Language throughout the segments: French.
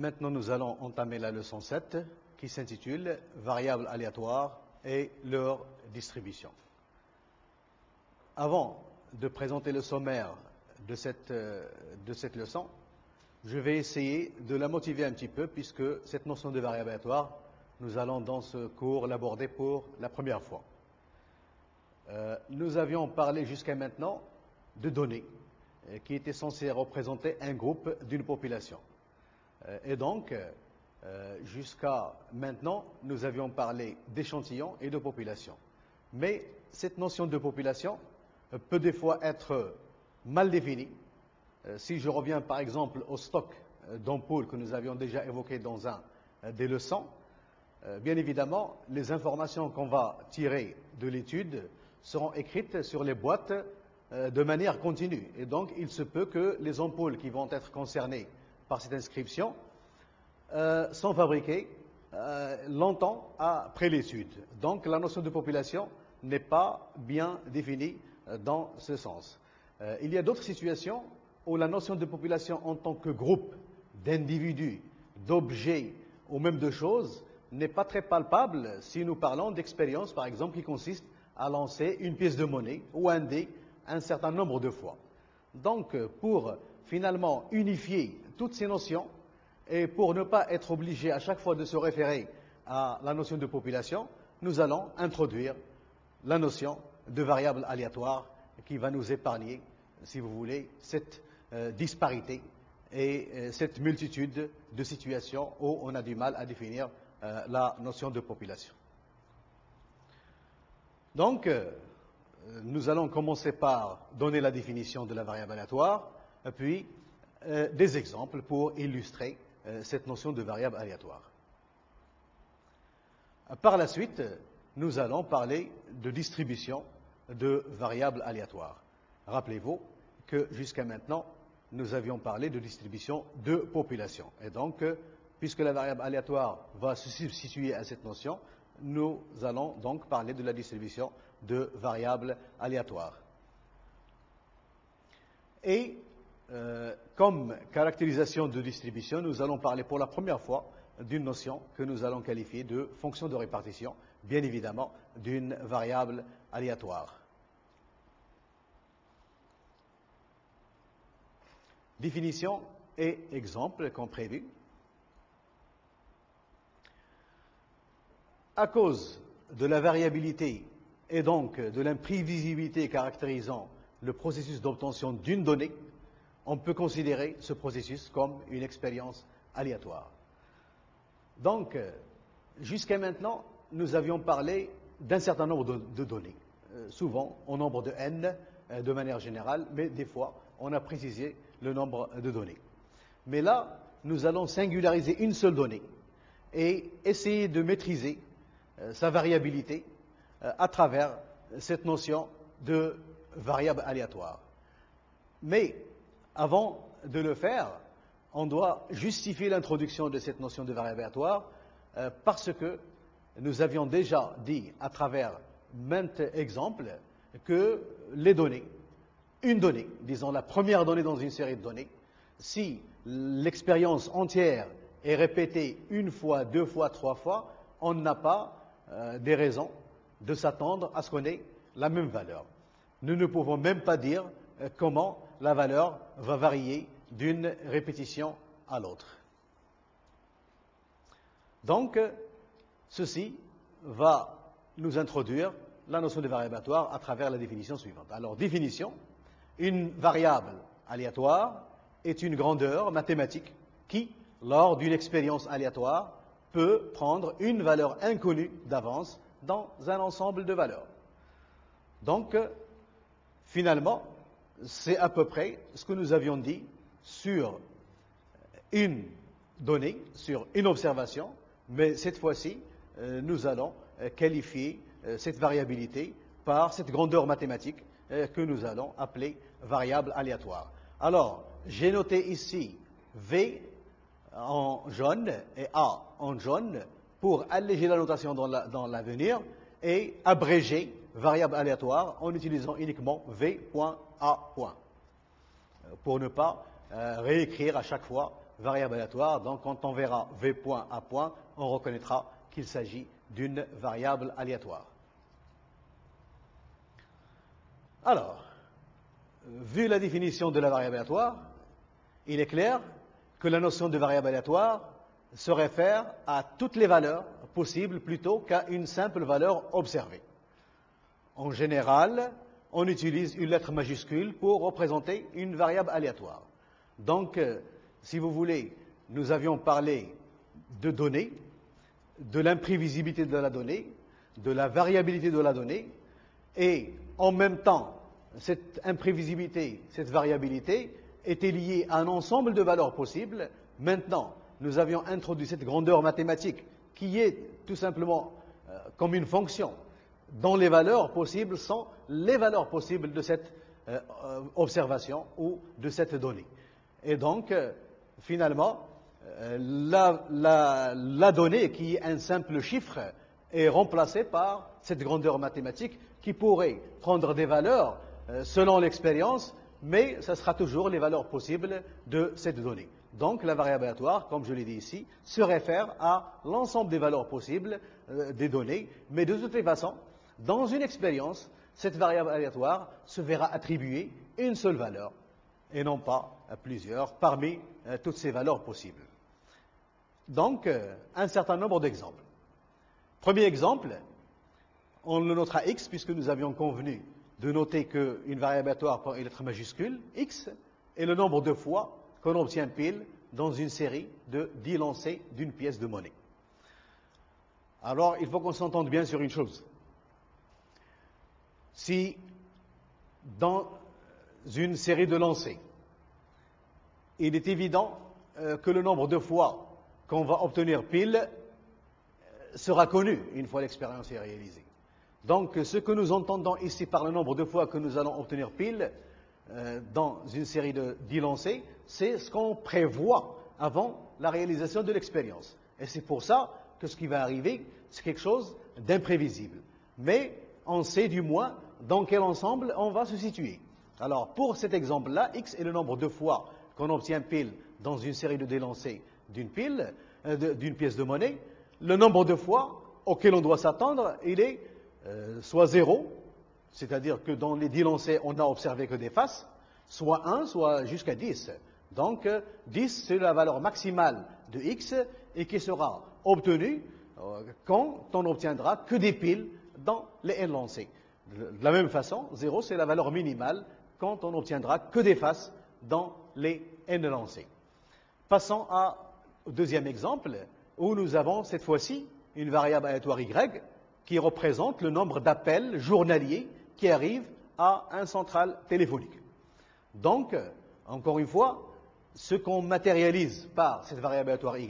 Maintenant, nous allons entamer la leçon 7 qui s'intitule « Variables aléatoires et leur distribution ». Avant de présenter le sommaire de cette leçon, je vais essayer de la motiver un petit peu puisque cette notion de variable aléatoire, nous allons dans ce cours l'aborder pour la première fois. Nous avions parlé jusqu'à maintenant de données qui étaient censées représenter un groupe d'une population. Et donc, jusqu'à maintenant, nous avions parlé d'échantillons et de population. Mais cette notion de population peut des fois être mal définie. Si je reviens par exemple au stock d'ampoules que nous avions déjà évoqué dans un des leçons, bien évidemment, les informations qu'on va tirer de l'étude seront écrites sur les boîtes de manière continue. Et donc, il se peut que les ampoules qui vont être concernées par cette inscription sont fabriquées longtemps après l'étude. Donc, la notion de population n'est pas bien définie dans ce sens. Il y a d'autres situations où la notion de population en tant que groupe d'individus, d'objets ou même de choses n'est pas très palpable si nous parlons d'expériences, par exemple, qui consistent à lancer une pièce de monnaie ou un dé un certain nombre de fois. Donc, pour finalement unifier toutes ces notions et pour ne pas être obligé à chaque fois de se référer à la notion de population, nous allons introduire la notion de variable aléatoire qui va nous épargner, si vous voulez, cette disparité et cette multitude de situations où on a du mal à définir la notion de population. Donc, nous allons commencer par donner la définition de la variable aléatoire, puis des exemples pour illustrer cette notion de variable aléatoire. Par la suite, nous allons parler de distribution de variables aléatoires. Rappelez-vous que jusqu'à maintenant, nous avions parlé de distribution de population. Et donc, puisque la variable aléatoire va se substituer à cette notion, nous allons donc parler de la distribution de variables aléatoires. Et comme caractérisation de distribution, nous allons parler pour la première fois d'une notion que nous allons qualifier de fonction de répartition, bien évidemment d'une variable aléatoire. Définition et exemple comme prévu. À cause de la variabilité et donc de l'imprévisibilité caractérisant le processus d'obtention d'une donnée, on peut considérer ce processus comme une expérience aléatoire. Donc, jusqu'à maintenant, nous avions parlé d'un certain nombre de données, souvent au nombre de n de manière générale, mais des fois, on a précisé le nombre de données. Mais là, nous allons singulariser une seule donnée et essayer de maîtriser sa variabilité à travers cette notion de variable aléatoire. Mais avant de le faire, on doit justifier l'introduction de cette notion de variable aléatoire parce que nous avions déjà dit à travers maintes exemples que les données, une donnée, disons la première donnée dans une série de données, si l'expérience entière est répétée une fois, deux fois, trois fois, on n'a pas des raisons de s'attendre à ce qu'on ait la même valeur. Nous ne pouvons même pas dire comment la valeur va varier d'une répétition à l'autre. Donc, ceci va nous introduire la notion de variable aléatoire à travers la définition suivante. Alors, définition, une variable aléatoire est une grandeur mathématique qui, lors d'une expérience aléatoire, peut prendre une valeur inconnue d'avance dans un ensemble de valeurs. Donc, finalement, c'est à peu près ce que nous avions dit sur une donnée, sur une observation, mais cette fois-ci, nous allons qualifier cette variabilité par cette grandeur mathématique que nous allons appeler variable aléatoire. Alors, j'ai noté ici V en jaune et A en jaune pour alléger la notation dans l'avenir et abréger variable aléatoire en utilisant uniquement V.A. pour ne pas réécrire à chaque fois variable aléatoire. Donc quand on verra V point A point, on reconnaîtra qu'il s'agit d'une variable aléatoire. Alors, vu la définition de la variable aléatoire, il est clair que la notion de variable aléatoire se réfère à toutes les valeurs possibles plutôt qu'à une simple valeur observée. En général, on utilise une lettre majuscule pour représenter une variable aléatoire. Donc, si vous voulez, nous avions parlé de données, de l'imprévisibilité de la donnée, de la variabilité de la donnée, et en même temps, cette imprévisibilité, cette variabilité était liée à un ensemble de valeurs possibles. Maintenant, nous avions introduit cette grandeur mathématique qui est tout simplement comme une fonction dont les valeurs possibles sont les valeurs possibles de cette observation ou de cette donnée. Et donc, finalement, la donnée qui est un simple chiffre est remplacée par cette grandeur mathématique qui pourrait prendre des valeurs selon l'expérience, mais ce sera toujours les valeurs possibles de cette donnée. Donc la variable aléatoire, comme je l'ai dit ici, se réfère à l'ensemble des valeurs possibles des données, mais de toutes les façons, dans une expérience, cette variable aléatoire se verra attribuer une seule valeur, et non pas plusieurs, parmi toutes ces valeurs possibles. Donc, un certain nombre d'exemples. Premier exemple, on le notera x, puisque nous avions convenu de noter qu'une variable aléatoire par une lettre majuscule, x, est le nombre de fois qu'on obtient pile dans une série de 10 lancers d'une pièce de monnaie. Alors, il faut qu'on s'entende bien sur une chose. Si, dans une série de lancers, il est évident que le nombre de fois qu'on va obtenir pile sera connu une fois l'expérience est réalisée. Donc, ce que nous entendons ici par le nombre de fois que nous allons obtenir pile dans une série de 10 lancers, c'est ce qu'on prévoit avant la réalisation de l'expérience. Et c'est pour ça que ce qui va arriver, c'est quelque chose d'imprévisible. Mais on sait du moins dans quel ensemble on va se situer. Alors, pour cet exemple-là, x est le nombre de fois qu'on obtient pile dans une série de délancés d'une pièce de monnaie. Le nombre de fois auquel on doit s'attendre, il est soit 0, c'est-à-dire que dans les 10 lancers, on n'a observé que des faces, soit 1, soit jusqu'à 10. Donc, 10, c'est la valeur maximale de x et qui sera obtenue quand on n'obtiendra que des piles dans les n lancés. De la même façon, 0, c'est la valeur minimale quand on n'obtiendra que des faces dans les n lancés. Passons au deuxième exemple, où nous avons cette fois-ci une variable aléatoire y qui représente le nombre d'appels journaliers qui arrivent à un central téléphonique. Donc, encore une fois, ce qu'on matérialise par cette variable aléatoire y,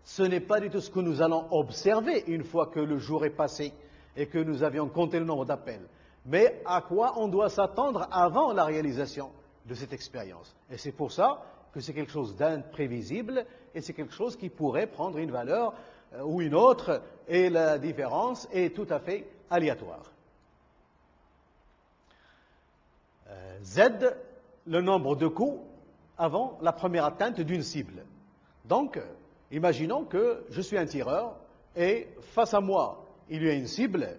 ce n'est pas du tout ce que nous allons observer une fois que le jour est passé et que nous avions compté le nombre d'appels, mais à quoi on doit s'attendre avant la réalisation de cette expérience. Et c'est pour ça que c'est quelque chose d'imprévisible et c'est quelque chose qui pourrait prendre une valeur ou une autre, et la différence est tout à fait aléatoire. Z, le nombre de coups avant la première atteinte d'une cible. Donc, imaginons que je suis un tireur et face à moi, il y a une cible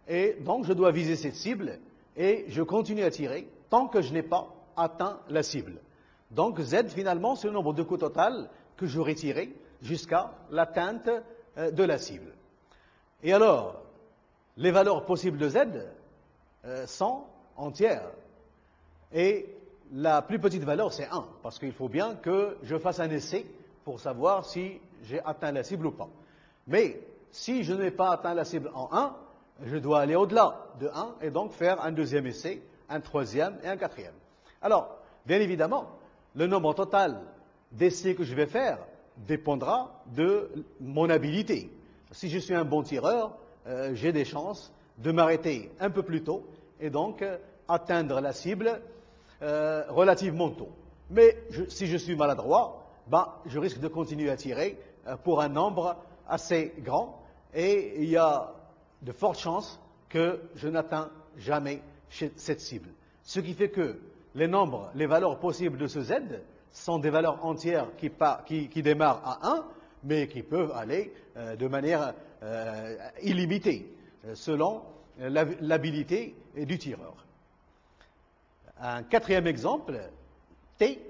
et donc je dois viser cette cible et je continue à tirer tant que je n'ai pas atteint la cible. Donc, Z, finalement, c'est le nombre de coups total que j'aurai tiré jusqu'à l'atteinte de la cible. Et alors, les valeurs possibles de Z sont entières. Et la plus petite valeur, c'est 1, parce qu'il faut bien que je fasse un essai pour savoir si j'ai atteint la cible ou pas. Mais si je n'ai pas atteint la cible en 1, je dois aller au-delà de 1 et donc faire un deuxième essai, un troisième et un quatrième. Alors, bien évidemment, le nombre total d'essais que je vais faire dépendra de mon habilité. Si je suis un bon tireur, j'ai des chances de m'arrêter un peu plus tôt et donc atteindre la cible relativement tôt. Mais si je suis maladroit, je risque de continuer à tirer pour un nombre assez grand et il y a de fortes chances que je n'atteins jamais cette cible. Ce qui fait que les valeurs possibles de ce Z sont des valeurs entières qui démarrent à 1, mais qui peuvent aller de manière illimitée, selon l'habilité du tireur. Un quatrième exemple, T.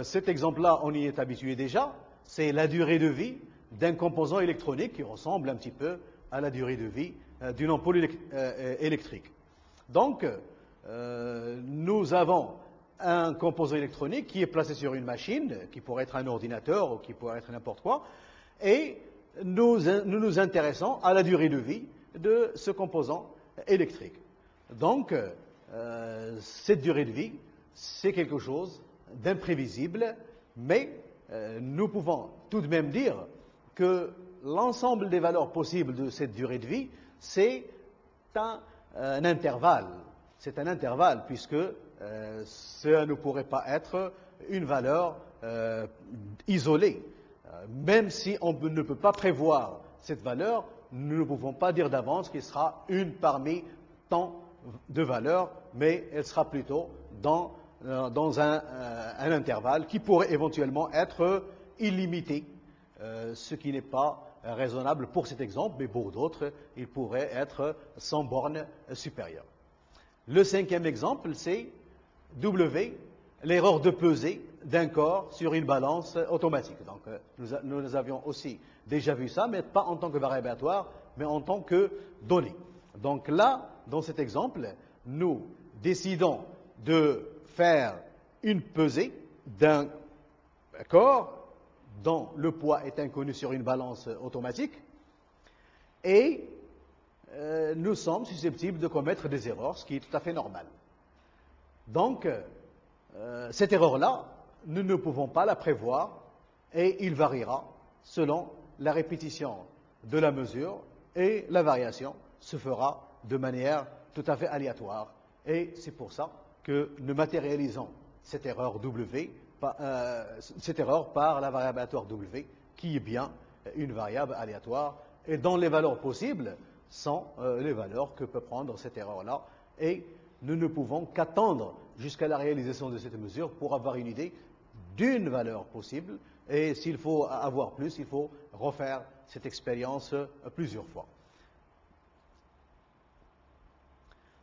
Cet exemple-là, on y est habitué déjà, c'est la durée de vie d'un composant électronique qui ressemble un petit peu à la durée de vie d'une ampoule électrique. Donc, nous avons un composant électronique qui est placé sur une machine, qui pourrait être un ordinateur ou qui pourrait être n'importe quoi, et nous nous intéressons à la durée de vie de ce composant électrique. Donc, cette durée de vie, c'est quelque chose d'imprévisible, mais nous pouvons tout de même dire que l'ensemble des valeurs possibles de cette durée de vie, c'est un intervalle. C'est un intervalle, puisque ça ne pourrait pas être une valeur isolée. Même si on ne peut pas prévoir cette valeur, nous ne pouvons pas dire d'avance qu'il sera une parmi tant de valeurs, mais elle sera plutôt dans un intervalle qui pourrait éventuellement être illimité, ce qui n'est pas raisonnable pour cet exemple, mais pour d'autres, il pourrait être sans borne supérieure. Le cinquième exemple, c'est W, l'erreur de pesée d'un corps sur une balance automatique. Donc, nous avions aussi déjà vu ça, mais pas en tant que variable aléatoire, mais en tant que donnée. Donc là, dans cet exemple, nous décidons de faire une pesée d'un corps dont le poids est inconnu sur une balance automatique, et nous sommes susceptibles de commettre des erreurs, ce qui est tout à fait normal. Donc, cette erreur-là, nous ne pouvons pas la prévoir, et il variera selon la répétition de la mesure, et la variation se fera de manière tout à fait aléatoire. Et c'est pour ça que nous matérialisons cette erreur W, cette erreur par la variable aléatoire W, qui est bien une variable aléatoire, et dont les valeurs possibles sont les valeurs que peut prendre cette erreur-là, et nous ne pouvons qu'attendre jusqu'à la réalisation de cette mesure pour avoir une idée d'une valeur possible, et s'il faut avoir plus, il faut refaire cette expérience plusieurs fois.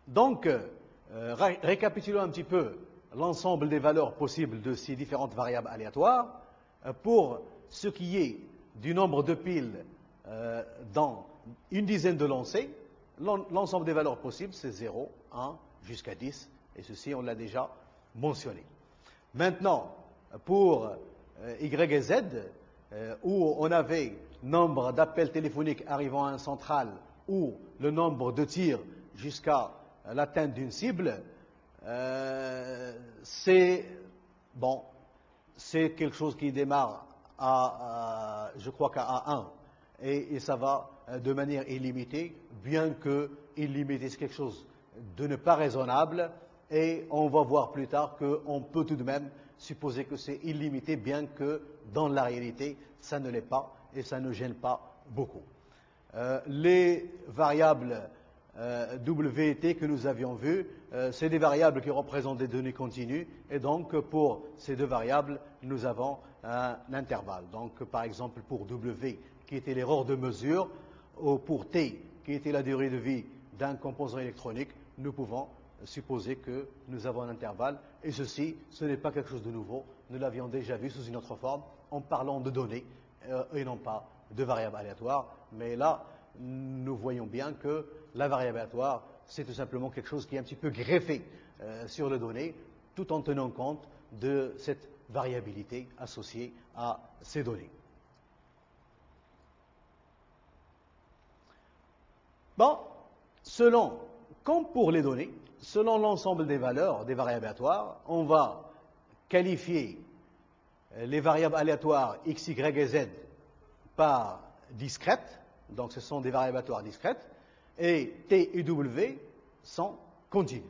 Donc, récapitulons un petit peu l'ensemble des valeurs possibles de ces différentes variables aléatoires. Pour ce qui est du nombre de piles dans une dizaine de lancers, l'ensemble des valeurs possibles, c'est 0, 1, jusqu'à 10, et ceci, on l'a déjà mentionné. Maintenant, pour Y et Z, où on avait nombre d'appels téléphoniques arrivant à un central ou le nombre de tirs jusqu'à l'atteinte d'une cible, c'est quelque chose qui démarre je crois qu'à 1, et ça va de manière illimitée, bien que illimité, c'est quelque chose de ne pas raisonnable, et on va voir plus tard qu'on peut tout de même supposer que c'est illimité, bien que dans la réalité, ça ne l'est pas, et ça ne gêne pas beaucoup. Les variables W et T que nous avions vues, c'est des variables qui représentent des données continues, et donc pour ces deux variables, nous avons un intervalle. Donc par exemple pour W, qui était l'erreur de mesure, ou pour T, qui était la durée de vie d'un composant électronique, nous pouvons supposer que nous avons un intervalle, et ceci, ce n'est pas quelque chose de nouveau, nous l'avions déjà vu sous une autre forme, en parlant de données, et non pas de variables aléatoires, mais là, nous voyons bien que la variable aléatoire, c'est tout simplement quelque chose qui est un petit peu greffé sur les données, tout en tenant compte de cette variabilité associée à ces données. Bon, comme pour les données, selon l'ensemble des valeurs des variables aléatoires, on va qualifier les variables aléatoires x, y et z par discrètes, donc ce sont des variables aléatoires discrètes, et t et w sont continues.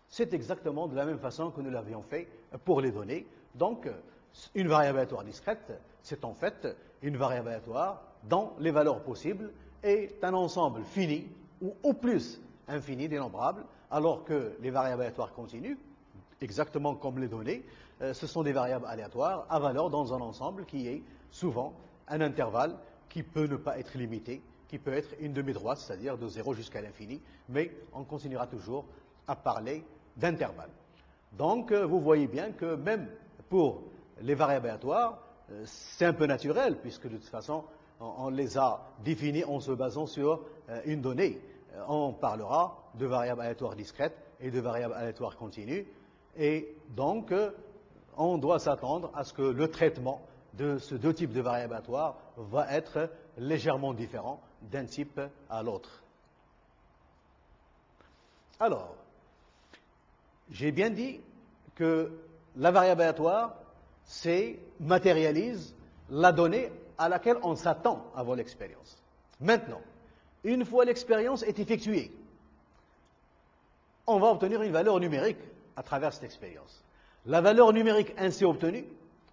C'est exactement de la même façon que nous l'avions fait pour les données. Donc, une variable aléatoire discrète, c'est en fait une variable aléatoire dont les valeurs possibles est un ensemble fini, ou au plus infini dénombrable, alors que les variables aléatoires continues, exactement comme les données, ce sont des variables aléatoires à valeur dans un ensemble qui est souvent un intervalle qui peut ne pas être limité, qui peut être une demi-droite, c'est-à-dire de 0 jusqu'à l'infini, mais on continuera toujours à parler d'intervalle. Donc, vous voyez bien que même pour les variables aléatoires, c'est un peu naturel, puisque de toute façon, on les a définis en se basant sur une donnée. On parlera de variables aléatoires discrètes et de variables aléatoires continues, et donc, on doit s'attendre à ce que le traitement de ces deux types de variables aléatoires va être légèrement différent d'un type à l'autre. Alors, j'ai bien dit que la variable aléatoire, matérialise la donnée à laquelle on s'attend avant l'expérience. Maintenant, une fois l'expérience est effectuée, on va obtenir une valeur numérique à travers cette expérience. La valeur numérique ainsi obtenue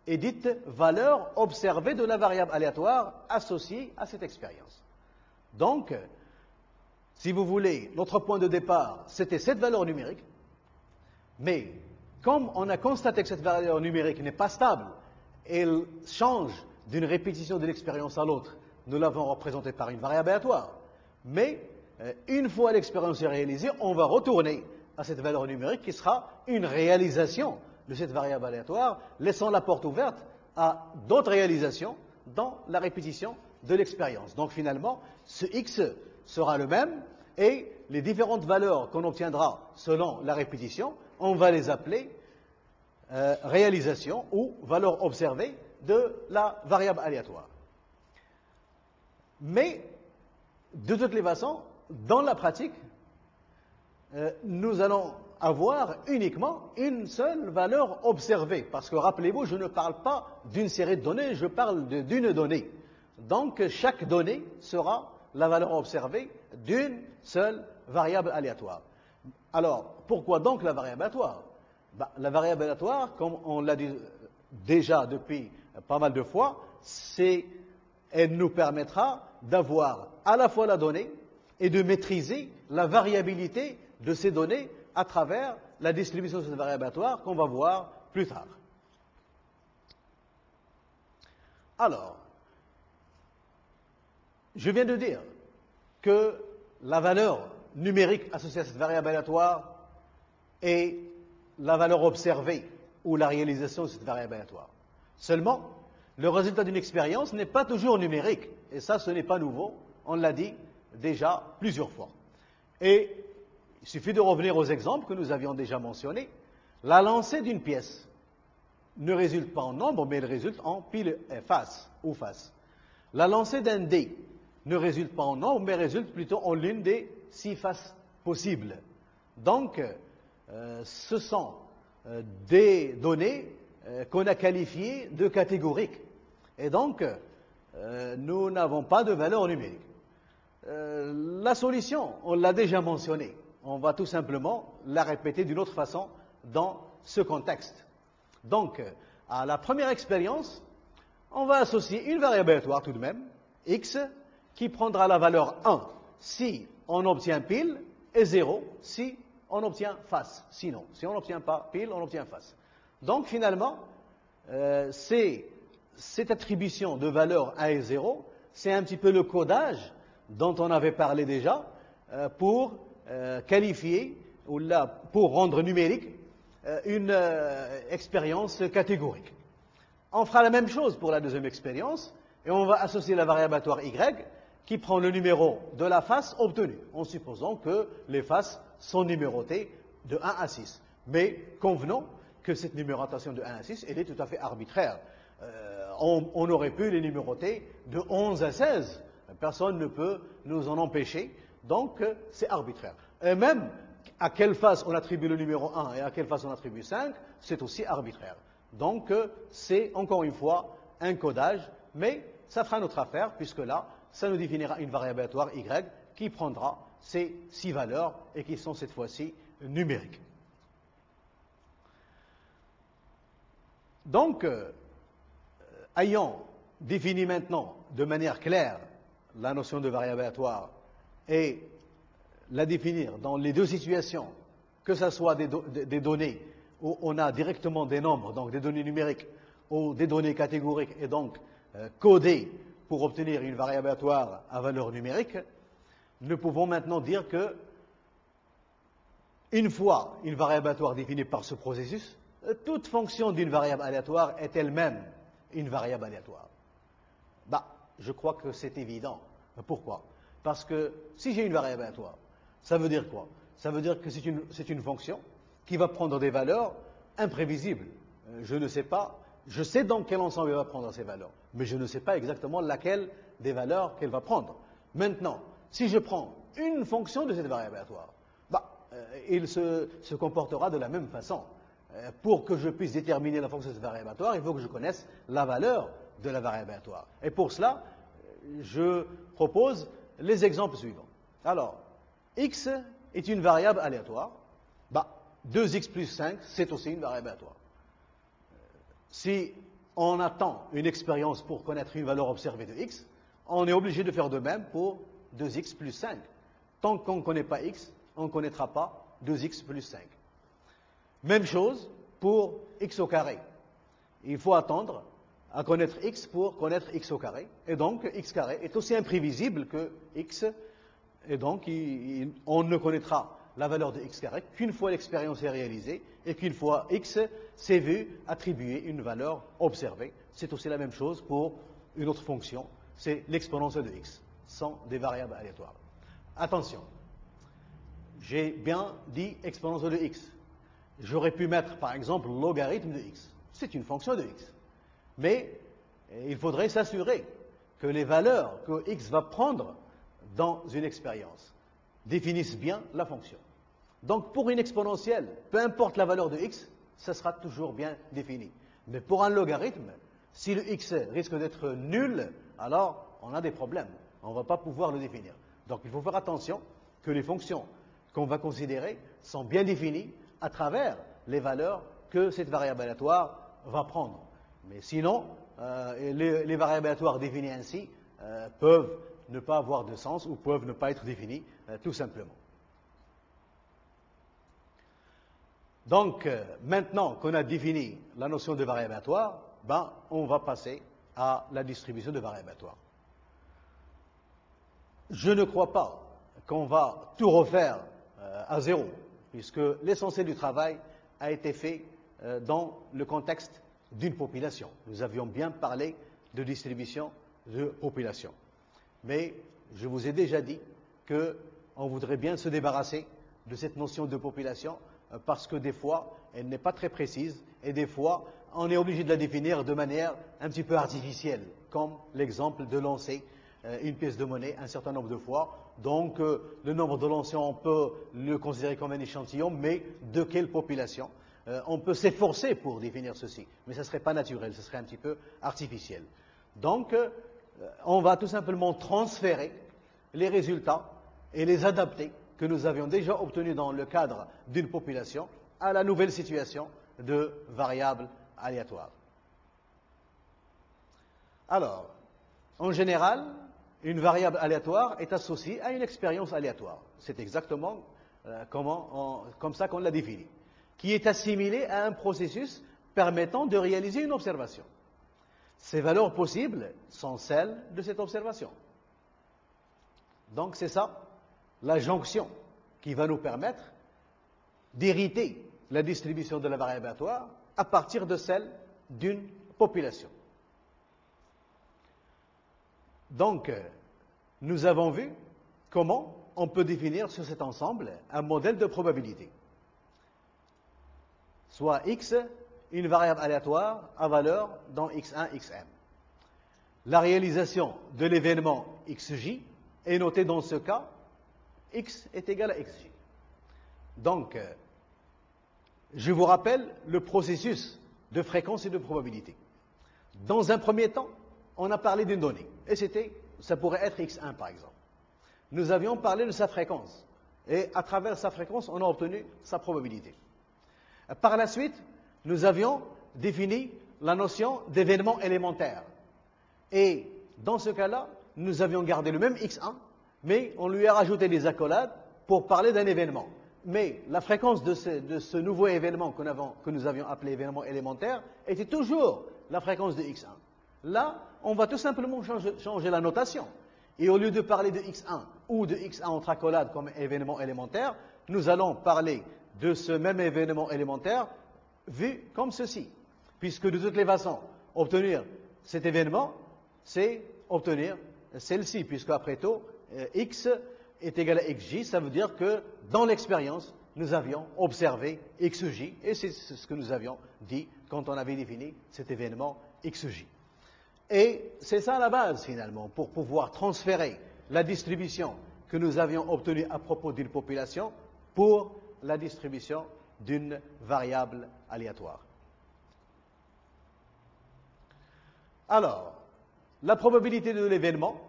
est dite valeur observée de la variable aléatoire associée à cette expérience. Donc, si vous voulez, notre point de départ, c'était cette valeur numérique, mais comme on a constaté que cette valeur numérique n'est pas stable, elle change d'une répétition de l'expérience à l'autre, nous l'avons représentée par une variable aléatoire. Mais, une fois l'expérience est réalisée, on va retourner à cette valeur numérique qui sera une réalisation de cette variable aléatoire, laissant la porte ouverte à d'autres réalisations dans la répétition de l'expérience. Donc finalement, ce x sera le même et les différentes valeurs qu'on obtiendra selon la répétition, on va les appeler réalisation ou valeur observée de la variable aléatoire. Mais, de toutes les façons, dans la pratique, nous allons avoir uniquement une seule valeur observée. Parce que, rappelez-vous, je ne parle pas d'une série de données, je parle d'une donnée. Donc, chaque donnée sera la valeur observée d'une seule variable aléatoire. Alors, pourquoi donc la variable aléatoire? La variable aléatoire, comme on l'a dit déjà depuis pas mal de fois, elle nous permettra d'avoir à la fois la donnée et de maîtriser la variabilité de ces données à travers la distribution de cette variable aléatoire qu'on va voir plus tard. Alors, je viens de dire que la valeur numérique associée à cette variable aléatoire est la valeur observée ou la réalisation de cette variable aléatoire. Seulement, le résultat d'une expérience n'est pas toujours numérique. Et ça, ce n'est pas nouveau. On l'a dit déjà plusieurs fois. Et il suffit de revenir aux exemples que nous avions déjà mentionnés. La lancée d'une pièce ne résulte pas en nombre, mais elle résulte en pile et face ou face. La lancée d'un dé ne résulte pas en nombre, mais résulte plutôt en l'une des 6 faces possibles. Donc, ce sont des données qu'on a qualifiées de catégoriques. Et donc, nous n'avons pas de valeur numérique. La solution, on l'a déjà mentionnée. On va tout simplement la répéter d'une autre façon dans ce contexte. Donc, à la première expérience, on va associer une variable aléatoire tout de même, x, qui prendra la valeur 1 si on obtient pile et 0 si on obtient face. Sinon, si on n'obtient pas pile, on obtient face. Donc, finalement, cette attribution de valeurs 1 et 0, c'est un petit peu le codage dont on avait parlé déjà pour qualifier ou là, pour rendre numérique une expérience catégorique. On fera la même chose pour la deuxième expérience et on va associer la variable aléatoire y qui prend le numéro de la face obtenue, en supposant que les faces sont numérotées de 1 à 6. Mais convenons que cette numérotation de 1 à 6, elle est tout à fait arbitraire. On aurait pu les numéroter de 11 à 16. Personne ne peut nous en empêcher. Donc, c'est arbitraire. Et même, à quelle face on attribue le numéro 1 et à quelle face on attribue 5, c'est aussi arbitraire. Donc, c'est encore une fois un codage, mais ça fera notre affaire, puisque là, ça nous définira une variable aléatoire y qui prendra ces 6 valeurs et qui sont cette fois-ci numériques. Donc, ayant défini maintenant de manière claire la notion de variable aléatoire et la définir dans les deux situations, que ce soit des données où on a directement des nombres, donc des données numériques, ou des données catégoriques, et donc codées pour obtenir une variable aléatoire à valeur numérique, nous pouvons maintenant dire que, une fois une variable aléatoire définie par ce processus, toute fonction d'une variable aléatoire est elle-même une variable aléatoire. Je crois que c'est évident. Pourquoi? Parce que si j'ai une variable aléatoire, ça veut dire quoi? Ça veut dire que c'est une fonction qui va prendre des valeurs imprévisibles. Je ne sais pas, je sais dans quel ensemble elle va prendre ces valeurs, mais je ne sais pas exactement laquelle des valeurs qu'elle va prendre. Maintenant, si je prends une fonction de cette variable aléatoire, il se comportera de la même façon. Pour que je puisse déterminer la fonction de cette variable aléatoire, il faut que je connaisse la valeur de la variable aléatoire. Et pour cela, je propose les exemples suivants. Alors, x est une variable aléatoire. 2x plus 5, c'est aussi une variable aléatoire. Si on attend une expérience pour connaître une valeur observée de x, on est obligé de faire de même pour 2x plus 5. Tant qu'on ne connaît pas x, on ne connaîtra pas 2x plus 5. Même chose pour x au carré. Il faut attendre à connaître x pour connaître x au carré. Et donc, x carré est aussi imprévisible que x. Et donc, on ne connaîtra la valeur de x carré qu'une fois l'expérience est réalisée et qu'une fois x s'est vu attribuer une valeur observée. C'est aussi la même chose pour une autre fonction, c'est l'exponentielle de x. Ce sont des variables aléatoires. Attention, j'ai bien dit exponentielle de x. J'aurais pu mettre, par exemple, logarithme de x. C'est une fonction de x. Mais il faudrait s'assurer que les valeurs que x va prendre dans une expérience définissent bien la fonction. Donc, pour une exponentielle, peu importe la valeur de x, ça sera toujours bien défini. Mais pour un logarithme, si le x risque d'être nul, alors on a des problèmes. On ne va pas pouvoir le définir. Donc, il faut faire attention que les fonctions qu'on va considérer sont bien définies à travers les valeurs que cette variable aléatoire va prendre. Mais sinon, les variables aléatoires définies ainsi peuvent ne pas avoir de sens ou peuvent ne pas être définies tout simplement. Donc, maintenant qu'on a défini la notion de variable aléatoire, on va passer à la distribution de variables aléatoires. Je ne crois pas qu'on va tout refaire à zéro, puisque l'essentiel du travail a été fait dans le contexte d'une population. Nous avions bien parlé de distribution de population. Mais je vous ai déjà dit qu'on voudrait bien se débarrasser de cette notion de population parce que des fois, elle n'est pas très précise et des fois, on est obligé de la définir de manière un petit peu artificielle, comme l'exemple de lancer une pièce de monnaie un certain nombre de fois. Donc, le nombre de lancers, on peut le considérer comme un échantillon, mais de quelle population? On peut s'efforcer pour définir ceci, mais ce ne serait pas naturel, ce serait un petit peu artificiel. Donc, on va tout simplement transférer les résultats et les adapter que nous avions déjà obtenus dans le cadre d'une population à la nouvelle situation de variables aléatoires. Alors, en général, une variable aléatoire est associée à une expérience aléatoire. C'est exactement comme ça qu'on l'a défini, qui est assimilée à un processus permettant de réaliser une observation. Ces valeurs possibles sont celles de cette observation. Donc c'est ça, la jonction qui va nous permettre d'hériter la distribution de la variable aléatoire à partir de celle d'une population. Donc, nous avons vu comment on peut définir sur cet ensemble un modèle de probabilité. Soit x, une variable aléatoire à valeur dans x1, xm. La réalisation de l'événement xj est notée dans ce cas, x est égal à xj. Donc, je vous rappelle le processus de fréquence et de probabilité. Dans un premier temps, on a parlé d'une donnée, et ça pourrait être x1 par exemple. Nous avions parlé de sa fréquence, et à travers sa fréquence, on a obtenu sa probabilité. Par la suite, nous avions défini la notion d'événement élémentaire. Et dans ce cas-là, nous avions gardé le même x1, mais on lui a rajouté des accolades pour parler d'un événement. mais la fréquence de ce nouveau événement que nous avions appelé événement élémentaire était toujours la fréquence de x1. Là, on va tout simplement changer la notation. Et au lieu de parler de x1 ou de x1 entre accolades comme événement élémentaire, nous allons parler de ce même événement élémentaire vu comme ceci. Puisque de toutes les façons, obtenir cet événement, c'est obtenir celle-ci. Puisque après tout, x est égal à xj, ça veut dire que dans l'expérience, nous avions observé xj, et c'est ce que nous avions dit quand on avait défini cet événement xj. Et c'est ça la base finalement, pour pouvoir transférer la distribution que nous avions obtenue à propos d'une population pour la distribution d'une variable aléatoire. Alors, la probabilité de l'événement,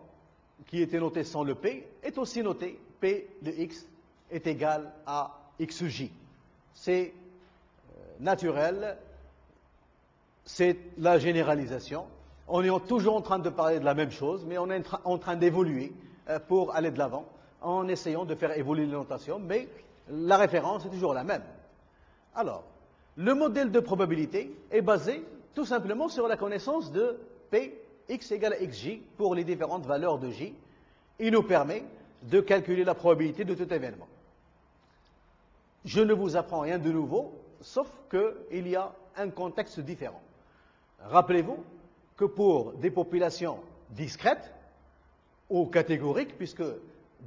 qui était notée sans le P, est aussi notée P de x est égal à xj. C'est naturel, c'est la généralisation. On est toujours en train de parler de la même chose, mais on est en train d'évoluer pour aller de l'avant, en essayant de faire évoluer les notations, mais la référence est toujours la même. Alors, le modèle de probabilité est basé tout simplement sur la connaissance de P, x égale à xj pour les différentes valeurs de j. Il nous permet de calculer la probabilité de tout événement. Je ne vous apprends rien de nouveau, sauf qu'il y a un contexte différent. Rappelez-vous que pour des populations discrètes ou catégoriques, puisque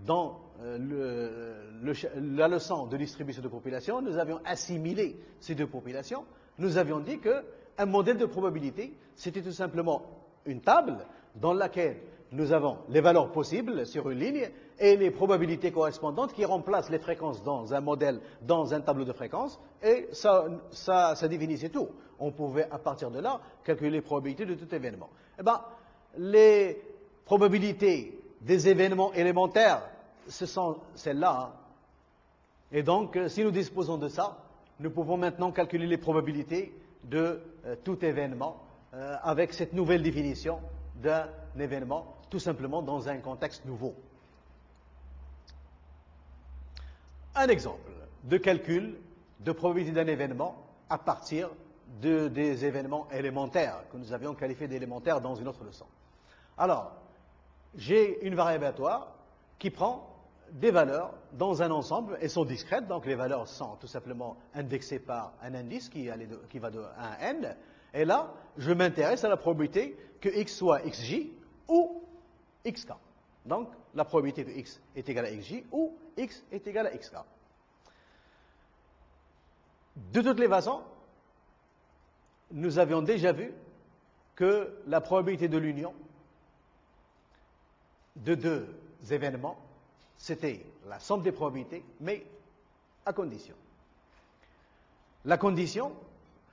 dans la leçon de distribution de population, nous avions assimilé ces deux populations, nous avions dit qu'un modèle de probabilité, c'était tout simplement une table dans laquelle nous avons les valeurs possibles sur une ligne et les probabilités correspondantes qui remplacent les fréquences dans un modèle, dans un tableau de fréquences, et ça définissait tout. On pouvait, à partir de là, calculer les probabilités de tout événement. Eh bien, les probabilités des événements élémentaires, ce sont celles-là. Et donc, si nous disposons de ça, nous pouvons maintenant calculer les probabilités de tout événement avec cette nouvelle définition d'un événement, tout simplement dans un contexte nouveau. Un exemple de calcul de probabilité d'un événement à partir des événements élémentaires que nous avions qualifiés d'élémentaires dans une autre leçon. Alors, j'ai une variable aléatoire qui prend des valeurs dans un ensemble et sont discrètes, donc les valeurs sont tout simplement indexées par un indice qui va de 1 à n, et là, je m'intéresse à la probabilité que x soit xj ou xk. Donc, la probabilité que x est égal à xj ou x est égal à xk. De toutes les façons, nous avions déjà vu que la probabilité de l'union de deux événements, c'était la somme des probabilités, mais à condition. La condition,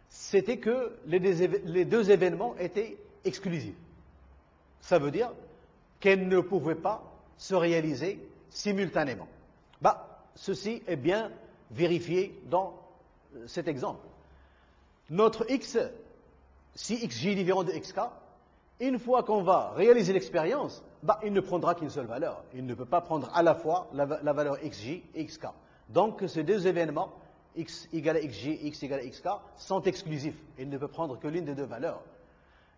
c'était que les deux événements étaient exclusifs. Ça veut dire qu'elles ne pouvaient pas se réaliser simultanément. Ceci est bien vérifié dans cet exemple. Notre x, si xj est différent de xk, une fois qu'on va réaliser l'expérience, il ne prendra qu'une seule valeur. Il ne peut pas prendre à la fois la valeur xj et xk. Donc, ces deux événements, x égale à xj, x égale à xk, sont exclusifs. Il ne peut prendre que l'une des deux valeurs.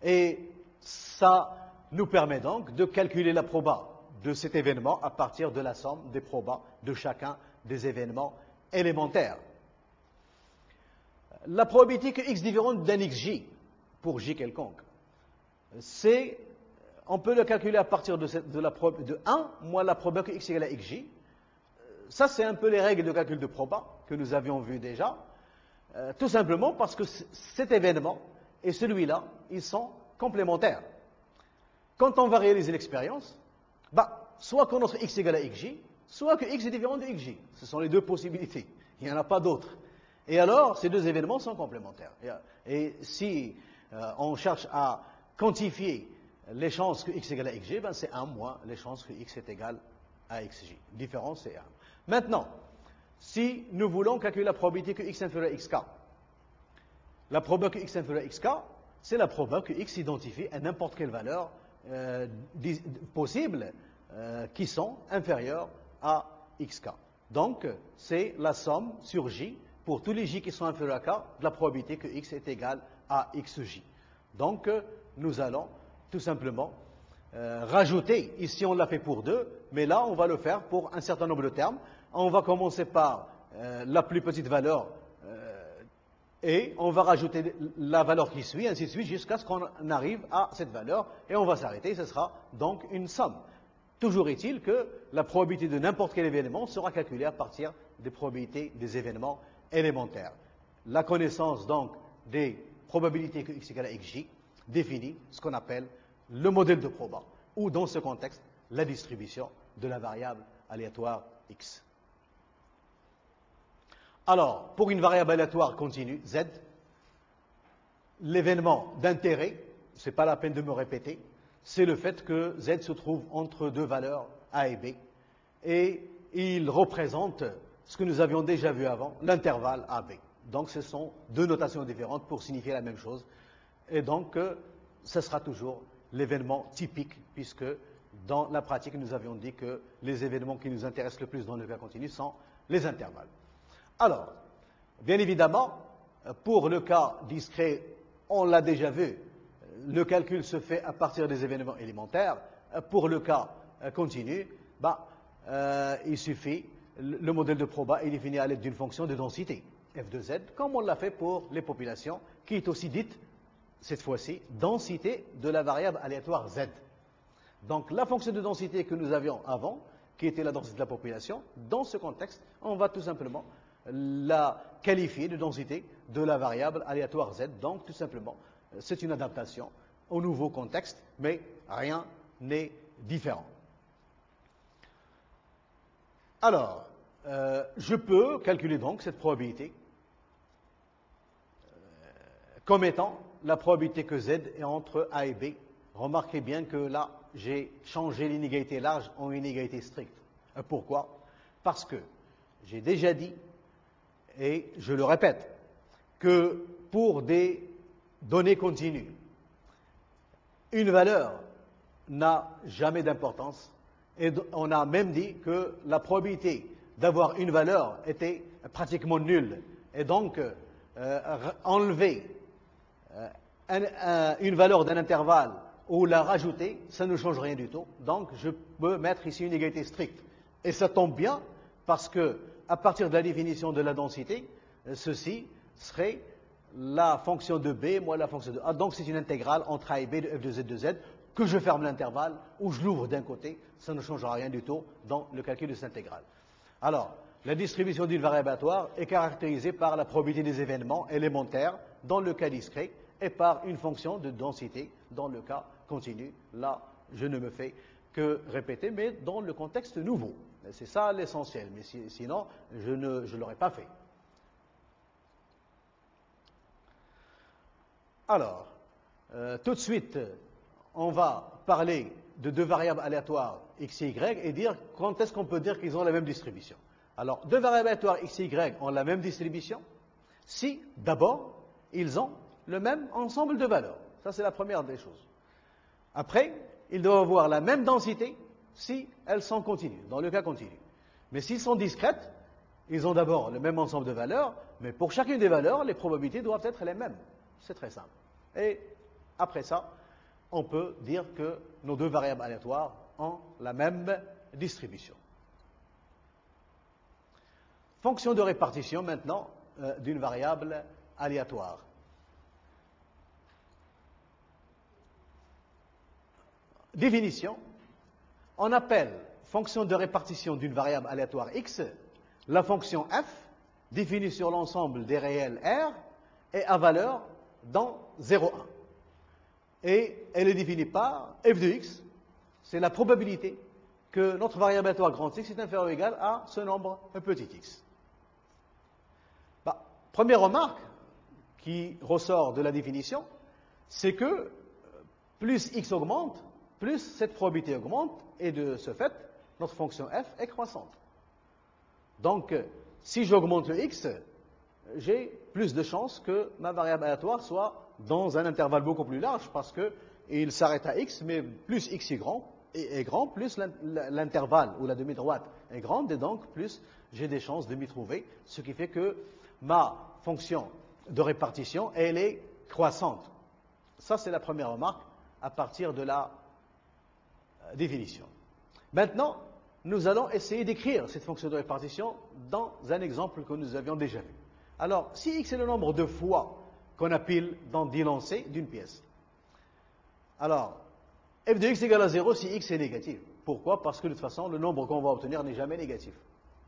Et ça nous permet donc de calculer la proba de cet événement à partir de la somme des probas de chacun des événements élémentaires. La probabilité que x différente d'un xj, pour j quelconque, on peut le calculer à partir de 1 moins la proba que x égale à xj. Ça, c'est un peu les règles de calcul de proba que nous avions vues déjà, tout simplement parce que cet événement et celui-là, ils sont complémentaires. Quand on va réaliser l'expérience, soit que notre x égale à xj, soit que x est différent de xj. Ce sont les deux possibilités. Il n'y en a pas d'autres. Et alors, ces deux événements sont complémentaires. Et si on cherche à quantifier les chances que x égale à xj, c'est 1 moins les chances que x est égal à xj. Différence, c'est 1. Maintenant, si nous voulons calculer la probabilité que x est inférieur à xk, la probabilité que x est inférieur à xk, c'est la probabilité que x identifie à n'importe quelle valeur possible qui sont inférieures à xk. Donc, c'est la somme sur J, pour tous les J qui sont inférieurs à K, de la probabilité que X est égal à XJ. Donc, nous allons tout simplement rajouter, ici on l'a fait pour 2, mais là on va le faire pour un certain nombre de termes. On va commencer par la plus petite valeur et on va rajouter la valeur qui suit, ainsi de suite, jusqu'à ce qu'on arrive à cette valeur, et on va s'arrêter, ce sera donc une somme. Toujours est-il que la probabilité de n'importe quel événement sera calculée à partir des probabilités des événements élémentaires. La connaissance donc des probabilités que x égale à xj définit ce qu'on appelle le modèle de proba, ou dans ce contexte, la distribution de la variable aléatoire x. Alors, pour une variable aléatoire continue, z, l'événement d'intérêt, ce n'est pas la peine de me répéter, c'est le fait que z se trouve entre deux valeurs a et b, et il représente ce que nous avions déjà vu avant, l'intervalle ab. Donc ce sont deux notations différentes pour signifier la même chose, et donc ce sera toujours l'événement typique, puisque dans la pratique nous avions dit que les événements qui nous intéressent le plus dans le cas continu sont les intervalles. Alors, bien évidemment, pour le cas discret, on l'a déjà vu, le calcul se fait à partir des événements élémentaires. Pour le cas continu, il suffit, le modèle de proba est défini à l'aide d'une fonction de densité, f de z, comme on l'a fait pour les populations, qui est aussi dite, cette fois-ci, densité de la variable aléatoire z. Donc la fonction de densité que nous avions avant, qui était la densité de la population, dans ce contexte, on va tout simplement la qualifier de densité de la variable aléatoire z. Donc tout simplement, c'est une adaptation au nouveau contexte, mais rien n'est différent. Alors, je peux calculer donc cette probabilité comme étant la probabilité que z est entre a et b. Remarquez bien que là, j'ai changé l'inégalité large en inégalité stricte. Pourquoi? Parce que j'ai déjà dit, et je le répète, que pour des données continues, une valeur n'a jamais d'importance, et on a même dit que la probabilité d'avoir une valeur était pratiquement nulle, et donc enlever une valeur d'un intervalle ou la rajouter, ça ne change rien du tout. Donc je peux mettre ici une égalité stricte. Et ça tombe bien, parce que à partir de la définition de la densité, ceci serait la fonction de b moins la fonction de a. Donc c'est une intégrale entre a et b de f de z de z, que je ferme l'intervalle ou je l'ouvre d'un côté, ça ne changera rien du tout dans le calcul de cette intégrale. Alors, la distribution d'une variable aléatoire est caractérisée par la probabilité des événements élémentaires dans le cas discret et par une fonction de densité dans le cas continu. Là, je ne me fais que répéter, mais dans le contexte nouveau. C'est ça l'essentiel, mais sinon, je ne l'aurais pas fait. Alors, tout de suite, on va parler de deux variables aléatoires x et y et dire quand est-ce qu'on peut dire qu'ils ont la même distribution. Alors, deux variables aléatoires x et y ont la même distribution si, d'abord, ils ont le même ensemble de valeurs. Ça, c'est la première des choses. Après, ils doivent avoir la même densité si elles sont continues, dans le cas continu. Mais s'ils sont discrètes, ils ont d'abord le même ensemble de valeurs, mais pour chacune des valeurs, les probabilités doivent être les mêmes. C'est très simple. Et après ça, on peut dire que nos deux variables aléatoires ont la même distribution. Fonction de répartition maintenant d'une variable aléatoire. Définition. On appelle fonction de répartition d'une variable aléatoire x la fonction f définie sur l'ensemble des réels R et à valeur dans 0,1. Et elle est définie par f de x, c'est la probabilité que notre variable aléatoire grand x est inférieur ou égal à ce nombre petit x. Première remarque qui ressort de la définition, c'est que plus x augmente, plus cette probabilité augmente, et de ce fait, notre fonction f est croissante. Donc, si j'augmente le x, j'ai plus de chances que ma variable aléatoire soit dans un intervalle beaucoup plus large, parce qu'il s'arrête à x, mais plus x est grand, plus l'intervalle ou la demi-droite est grande, et donc plus j'ai des chances de m'y trouver, ce qui fait que ma fonction de répartition, elle est croissante. Ça, c'est la première remarque à partir de la définition. Maintenant, nous allons essayer d'écrire cette fonction de répartition dans un exemple que nous avions déjà vu. Alors, si x est le nombre de fois qu'on a pile dans 10 lancers d'une pièce, alors, f de x égale à 0 si x est négatif. Pourquoi? Parce que de toute façon, le nombre qu'on va obtenir n'est jamais négatif.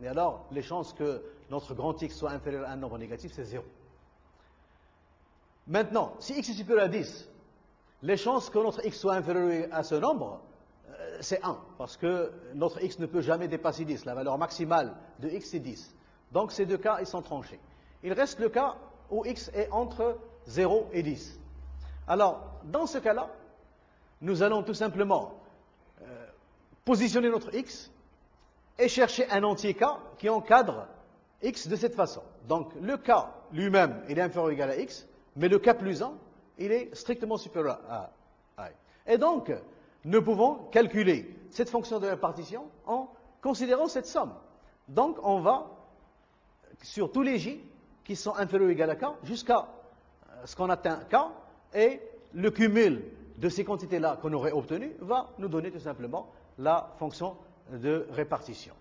Et alors, les chances que notre grand x soit inférieur à un nombre négatif, c'est 0. Maintenant, si x est supérieur à 10, les chances que notre x soit inférieur à ce nombre, c'est 1, parce que notre x ne peut jamais dépasser 10. La valeur maximale de x, c'est 10. Donc, ces deux cas, ils sont tranchés. Il reste le cas où x est entre 0 et 10. Alors, dans ce cas-là, nous allons tout simplement positionner notre x et chercher un entier k qui encadre x de cette façon. Donc, le k lui-même, il est inférieur ou égal à x, mais le k plus 1, il est strictement supérieur à i. Et donc, nous pouvons calculer cette fonction de répartition en considérant cette somme. Donc, on va sur tous les j qui sont inférieurs ou égal à k jusqu'à ce qu'on atteint k, et le cumul de ces quantités-là qu'on aurait obtenues va nous donner tout simplement la fonction de répartition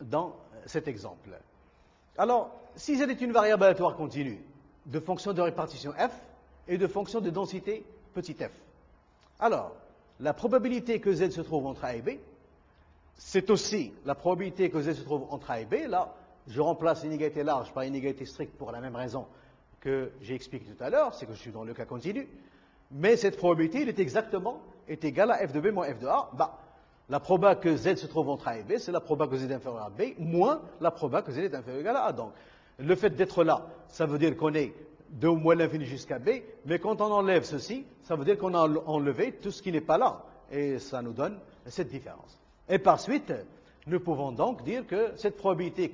dans cet exemple. Alors, si z est une variable aléatoire continue de fonction de répartition f et de fonction de densité petit f, alors, la probabilité que z se trouve entre a et b, c'est aussi la probabilité que z se trouve entre a et b. Là, je remplace l'inégalité large par l'inégalité stricte pour la même raison que j'ai expliqué tout à l'heure, c'est que je suis dans le cas continu. Mais cette probabilité, elle est égale à f de b moins f de a. La proba que z se trouve entre a et b, c'est la proba que z est inférieur à b, moins la proba que z est inférieur ou égal à a. Donc, le fait d'être là, ça veut dire qu'on est de moins l'infini jusqu'à b, mais quand on enlève ceci, ça veut dire qu'on a enlevé tout ce qui n'est pas là. Et ça nous donne cette différence. Et par suite, nous pouvons donc dire que cette probabilité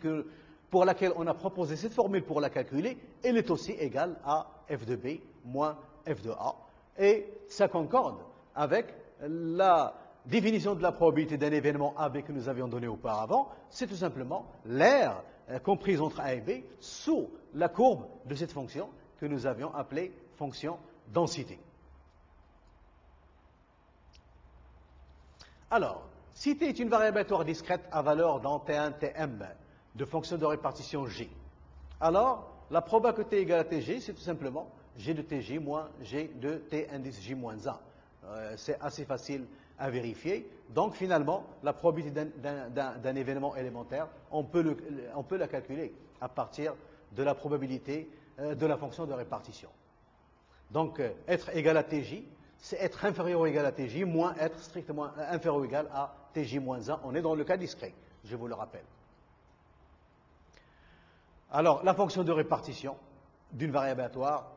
pour laquelle on a proposé cette formule pour la calculer, elle est aussi égale à f de b moins f de a. Et ça concorde avec la définition de la probabilité d'un événement AB que nous avions donné auparavant. C'est tout simplement l'aire comprise entre A et B sous la courbe de cette fonction que nous avions appelée fonction densité. Alors, si t est une variable aléatoire discrète à valeur dans T1, Tm de fonction de répartition G, alors la proba que t égale à Tg, c'est tout simplement G de Tg moins G de T indice J moins 1. C'est assez facile à vérifier. Donc finalement, la probabilité d'un événement élémentaire, on peut la calculer à partir de la probabilité de la fonction de répartition. Donc être égal à Tj, c'est être inférieur ou égal à Tj, moins être strictement inférieur ou égal à Tj moins 1. On est dans le cas discret, je vous le rappelle. Alors, la fonction de répartition d'une variable aléatoire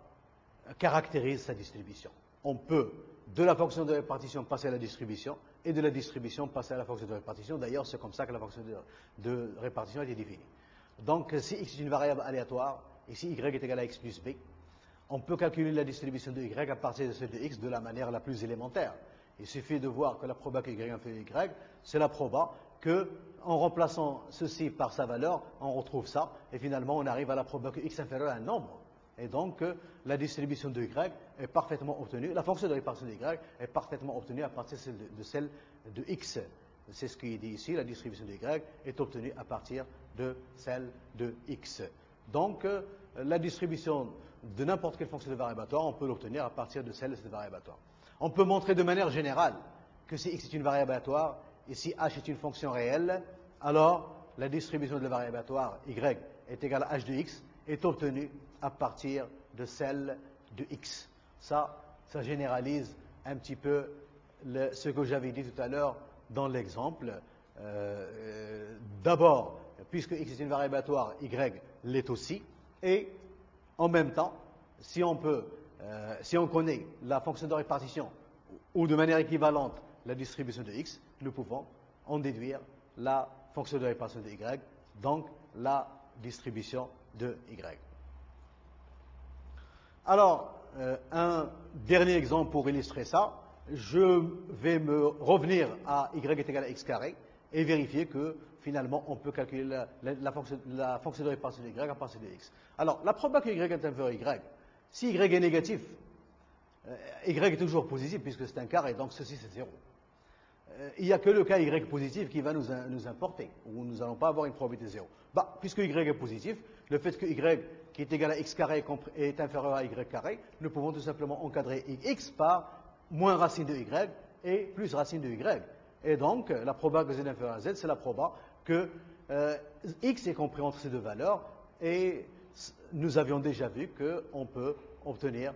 caractérise sa distribution. On peut, de la fonction de répartition, passer à la distribution, et de la distribution, passer à la fonction de répartition. D'ailleurs, c'est comme ça que la fonction de répartition a été définie. Donc, si x est une variable aléatoire, et si y est égal à x plus b, on peut calculer la distribution de y à partir de celle de x de la manière la plus élémentaire. Il suffit de voir que la proba que y inférieur à y, c'est la proba que, en remplaçant ceci par sa valeur, on retrouve ça, et finalement on arrive à la proba que x inférieur à un nombre. Et donc, la distribution de y est parfaitement obtenue, la fonction de répartition de y est parfaitement obtenue à partir de celle de x. C'est ce qui est dit ici, la distribution de y est obtenue à partir de celle de x. Donc, la distribution de n'importe quelle fonction de variable aléatoire, on peut l'obtenir à partir de celle de cette variable aléatoire. On peut montrer de manière générale que si x est une variable aléatoire et si h est une fonction réelle, alors la distribution de la variable aléatoire y est égale à h de x est obtenue à partir de celle de x. Ça généralise un petit peu ce que j'avais dit tout à l'heure dans l'exemple. D'abord, puisque x est une variable aléatoire, y l'est aussi, et en même temps, si on connaît la fonction de répartition ou de manière équivalente la distribution de x, nous pouvons en déduire la fonction de répartition de y, donc la distribution de y. Alors, un dernier exemple pour illustrer ça. Je vais me revenir à y est égal à x carré et vérifier que finalement on peut calculer la fonction de répartition de y à partir de x. Alors, la probabilité que y est inférieur à y, si y est négatif, y est toujours positif puisque c'est un carré, donc ceci c'est 0. Il n'y a que le cas y positif qui va nous importer, où nous n'allons pas avoir une probabilité 0. Puisque y est positif, le fait que y qui est égal à x carré est inférieur à y carré, nous pouvons tout simplement encadrer x par moins racine de y et plus racine de y. Et donc, la proba que z est inférieur à z, c'est la proba que x est compris entre ces deux valeurs, et nous avions déjà vu qu'on peut obtenir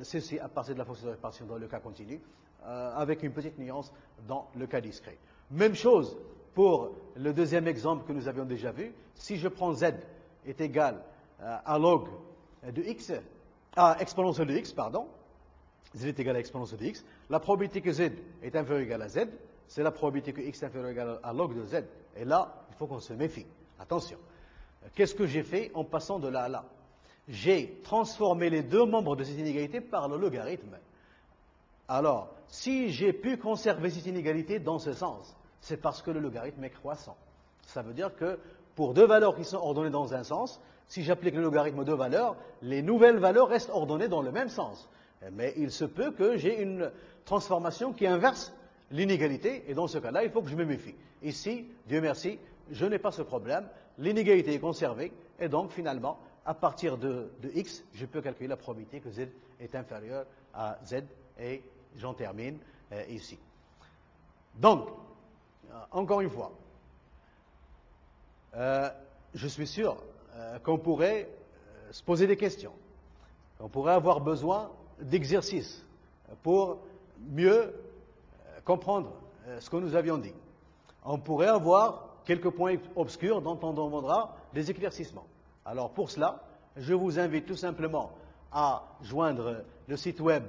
ceci à partir de la fonction de répartition dans le cas continu, avec une petite nuance dans le cas discret. Même chose pour le deuxième exemple que nous avions déjà vu. Si je prends z est égal à log de x, à exponentielle de x, pardon, z est égal à exponentielle de x, la probabilité que z est inférieur ou égal à z, c'est la probabilité que x est inférieur ou égal à log de z. Et là, il faut qu'on se méfie. Attention. Qu'est-ce que j'ai fait en passant de là à là? J'ai transformé les deux membres de cette inégalité par le logarithme. Alors, si j'ai pu conserver cette inégalité dans ce sens, c'est parce que le logarithme est croissant. Ça veut dire que pour deux valeurs qui sont ordonnées dans un sens, si j'applique le logarithme aux deux valeurs, les nouvelles valeurs restent ordonnées dans le même sens. Mais il se peut que j'ai une transformation qui inverse l'inégalité, et dans ce cas-là, il faut que je me méfie. Ici, Dieu merci, je n'ai pas ce problème, l'inégalité est conservée, et donc finalement, à partir de x, je peux calculer la probabilité que z est inférieur à z, et j'en termine ici. Donc, encore une fois, je suis sûr qu'on pourrait se poser des questions, qu'on pourrait avoir besoin d'exercices pour mieux comprendre ce que nous avions dit. On pourrait avoir quelques points obscurs dont on demandera des éclaircissements. Alors pour cela, je vous invite tout simplement à joindre le site web